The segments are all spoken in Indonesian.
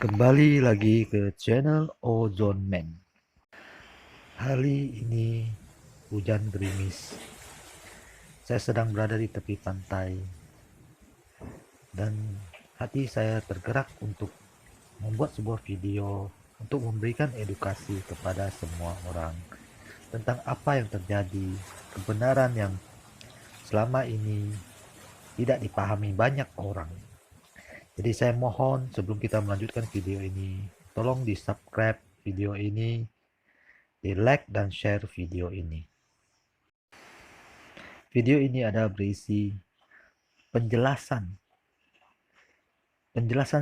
Kembali lagi ke channel Ozone Man. Hari ini hujan gerimis. Saya sedang berada di tepi pantai dan hati saya tergerak untuk membuat sebuah video untuk memberikan edukasi kepada semua orang tentang apa yang terjadi, kebenaran yang selama ini tidak dipahami banyak orang. Jadi saya mohon sebelum kita melanjutkan video ini, tolong di subscribe video ini, di like dan share video ini. Video ini ada berisi penjelasan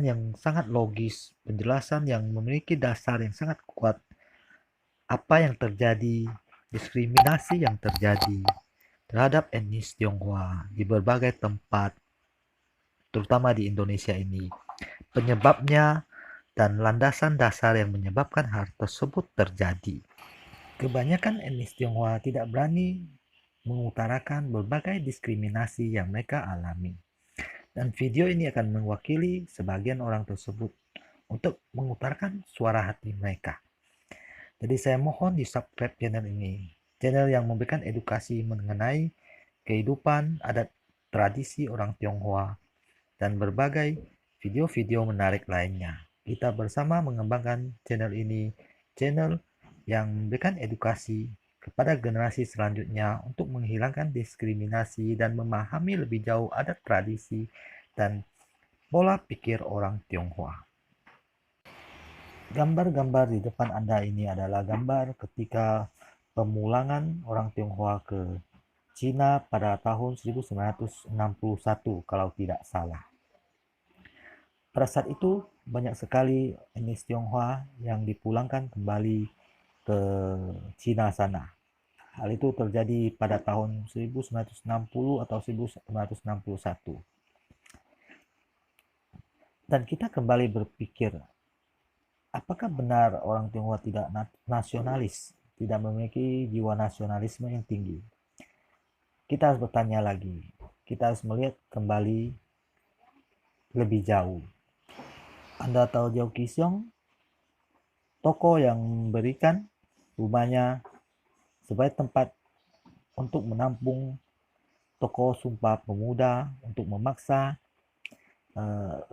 yang sangat logis, penjelasan yang memiliki dasar yang sangat kuat apa yang terjadi, diskriminasi yang terjadi terhadap etnis Tionghoa di berbagai tempat, terutama di Indonesia ini. Penyebabnya dan landasan dasar yang menyebabkan hal tersebut terjadi. Kebanyakan etnis Tionghoa tidak berani mengutarakan berbagai diskriminasi yang mereka alami. Dan video ini akan mewakili sebagian orang tersebut untuk mengutarakan suara hati mereka. Jadi saya mohon di subscribe channel ini. Channel yang memberikan edukasi mengenai kehidupan, adat, tradisi orang Tionghoa, dan berbagai video-video menarik lainnya. Kita bersama mengembangkan channel ini, channel yang memberikan edukasi kepada generasi selanjutnya untuk menghilangkan diskriminasi dan memahami lebih jauh adat tradisi dan pola pikir orang Tionghoa. Gambar-gambar di depan Anda ini adalah gambar ketika pemulangan orang Tionghoa ke Cina pada tahun 1961 kalau tidak salah. Pada saat itu banyak sekali etnis Tionghoa yang dipulangkan kembali ke Cina sana. Hal itu terjadi pada tahun 1960 atau 1961. Dan kita kembali berpikir, apakah benar orang Tionghoa tidak nasionalis, tidak memiliki jiwa nasionalisme yang tinggi? Kita harus bertanya lagi, kita harus melihat kembali lebih jauh. Anda tahu Jauh Kisyong, tokoh yang memberikan rumahnya sebagai tempat untuk menampung tokoh Sumpah Pemuda untuk memaksa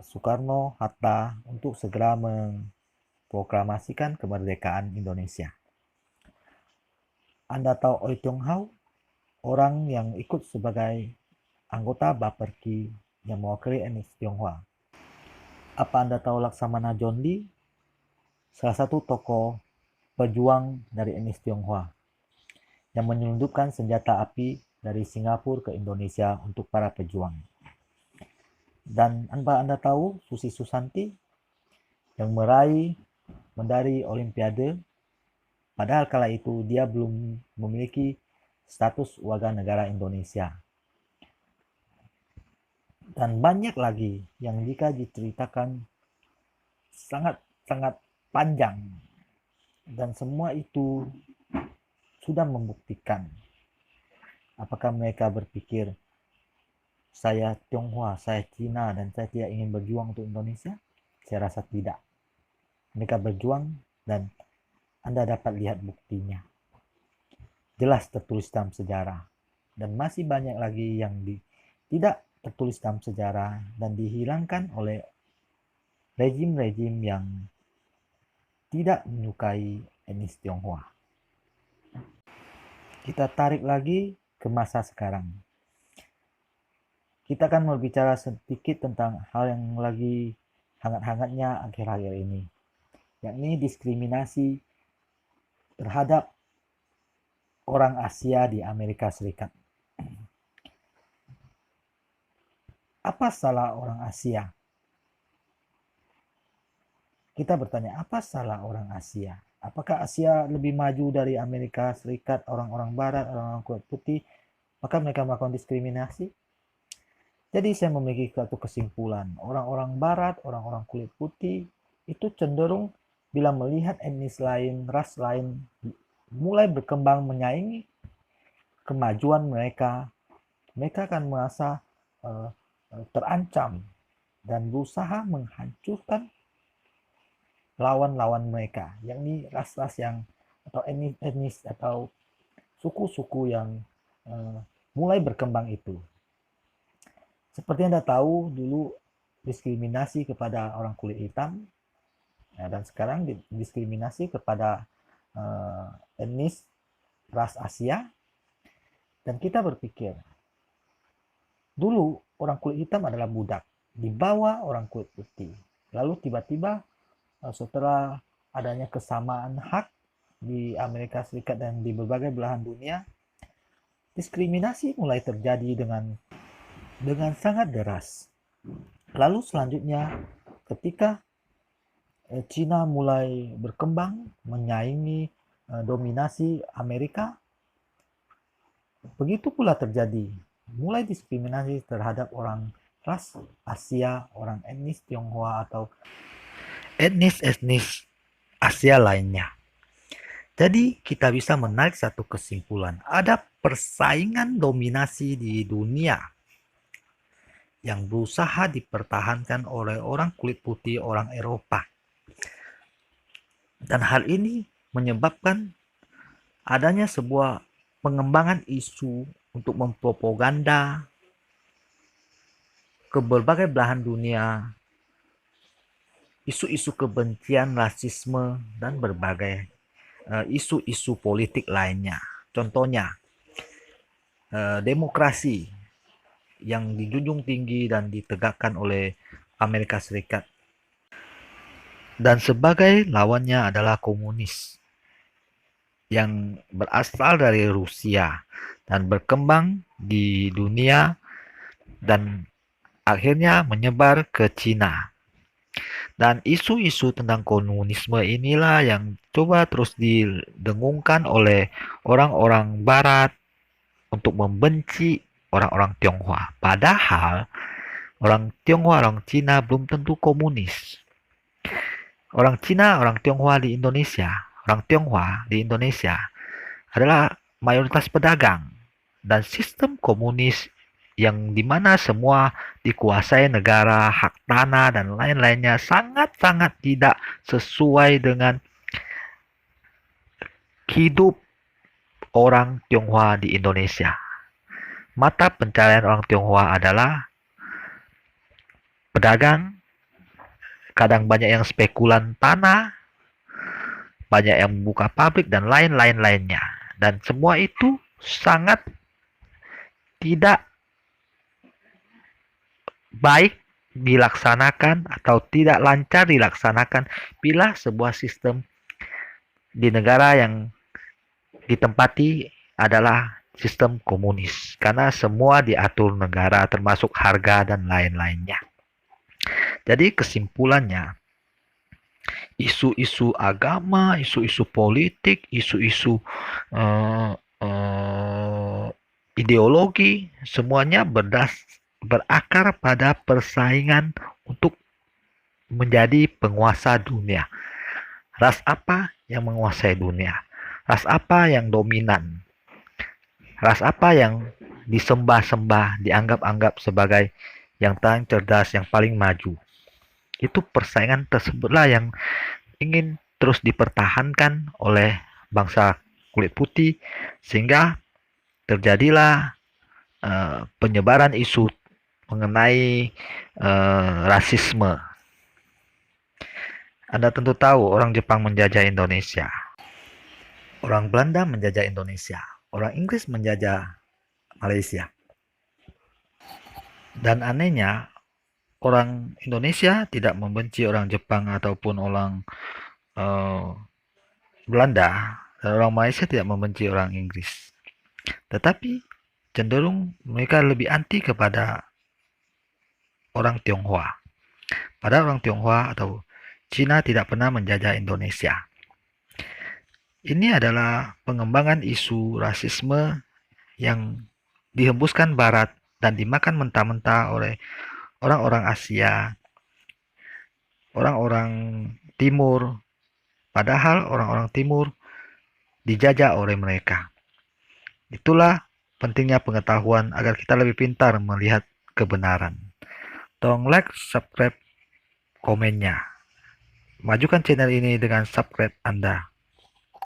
Soekarno Hatta untuk segera memproklamasikan kemerdekaan Indonesia. Anda tahu Oei Tiong Hau, orang yang ikut sebagai anggota Baperki yang mewakili etnis Tionghoa. Apa Anda tahu Laksamana John Lee, salah satu tokoh pejuang dari etnis Tionghoa yang menyelundupkan senjata api dari Singapura ke Indonesia untuk para pejuang. Dan Anda tahu Susi Susanti yang meraih medali Olimpiade, padahal kala itu dia belum memiliki status warga negara Indonesia. Dan banyak lagi yang jika diceritakan sangat-sangat panjang, dan semua itu sudah membuktikan apakah mereka berpikir saya Tionghoa, saya Cina, dan saya tidak ingin berjuang untuk Indonesia? Saya rasa tidak. Mereka berjuang dan Anda dapat lihat buktinya. Jelas tertulis dalam sejarah. Dan masih banyak lagi yang tidak tertulis dalam sejarah dan dihilangkan oleh rejim-rejim yang tidak menyukai etnis Tionghoa. Kita tarik lagi ke masa sekarang. Kita akan berbicara sedikit tentang hal yang lagi hangat-hangatnya akhir-akhir ini, yakni diskriminasi terhadap orang Asia di Amerika Serikat. Apa salah orang Asia? Kita bertanya, apa salah orang Asia? Apakah Asia lebih maju dari Amerika Serikat, orang-orang Barat, orang-orang kulit putih? Maka mereka melakukan diskriminasi? Jadi saya memiliki satu kesimpulan, orang-orang Barat, orang-orang kulit putih itu cenderung bila melihat etnis lain, ras lain mulai berkembang menyaingi kemajuan mereka, mereka akan merasa terancam dan berusaha menghancurkan lawan-lawan mereka, yakni ras-ras yang atau etnis atau suku-suku yang mulai berkembang itu. Seperti Anda tahu, dulu diskriminasi kepada orang kulit hitam, dan sekarang diskriminasi kepada etnis ras Asia. Dan kita berpikir, dulu orang kulit hitam adalah budak, di bawah orang kulit putih. Lalu tiba-tiba setelah adanya kesamaan hak di Amerika Serikat dan di berbagai belahan dunia, diskriminasi mulai terjadi dengan sangat deras. Lalu selanjutnya, ketika Cina mulai berkembang menyaingi dominasi Amerika, begitu pula terjadi mulai diskriminasi terhadap orang ras Asia, orang etnis Tionghoa atau etnis-etnis Asia lainnya. Jadi kita bisa menarik satu kesimpulan, ada persaingan dominasi di dunia yang berusaha dipertahankan oleh orang kulit putih, orang Eropa. Dan hal ini menyebabkan adanya sebuah pengembangan isu untuk mempropaganda ke berbagai belahan dunia isu-isu kebencian, rasisme, dan berbagai isu-isu politik lainnya. Contohnya, demokrasi yang dijunjung tinggi dan ditegakkan oleh Amerika Serikat. Dan sebagai lawannya adalah komunis yang berasal dari Rusia dan berkembang di dunia dan akhirnya menyebar ke Cina. Dan isu-isu tentang komunisme inilah yang coba terus didengungkan oleh orang-orang barat untuk membenci orang-orang Tionghoa. Padahal orang Tionghoa, orang Cina belum tentu komunis. Orang Cina, orang Tionghoa di Indonesia, orang Tionghoa di Indonesia adalah mayoritas pedagang dan sistem komunis yang dimana semua dikuasai negara, hak tanah dan lain-lainnya sangat-sangat tidak sesuai dengan hidup orang Tionghoa di Indonesia. Mata pencarian orang Tionghoa adalah pedagang, kadang banyak yang spekulan tanah, banyak yang membuka pabrik dan lain-lain lainnya. Dan semua itu sangat tidak baik dilaksanakan atau tidak lancar dilaksanakan bila sebuah sistem di negara yang ditempati adalah sistem komunis. Karena semua diatur negara termasuk harga dan lain-lainnya. Jadi kesimpulannya, isu-isu agama, isu-isu politik, isu-isu ideologi, semuanya berakar pada persaingan untuk menjadi penguasa dunia. Ras apa yang menguasai dunia? Ras apa yang dominan? Ras apa yang disembah-sembah, dianggap-anggap sebagai yang paling cerdas, yang paling maju? Itu persaingan tersebutlah yang ingin terus dipertahankan oleh bangsa kulit putih, sehingga terjadilah penyebaran isu mengenai rasisme. Anda tentu tahu orang Jepang menjajah Indonesia, orang Belanda menjajah Indonesia, orang Inggris menjajah Malaysia. Dan anehnya, orang Indonesia tidak membenci orang Jepang ataupun orang Belanda, dan orang Malaysia tidak membenci orang Inggris. Tetapi cenderung mereka lebih anti kepada orang Tionghoa. Padahal orang Tionghoa atau Cina tidak pernah menjajah Indonesia. Ini adalah pengembangan isu rasisme yang dihembuskan Barat dan dimakan mentah-mentah oleh orang-orang Asia, orang-orang Timur, padahal orang-orang Timur dijajah oleh mereka. Itulah pentingnya pengetahuan agar kita lebih pintar melihat kebenaran. Tolong like, subscribe, komennya. majukan channel ini dengan subscribe Anda.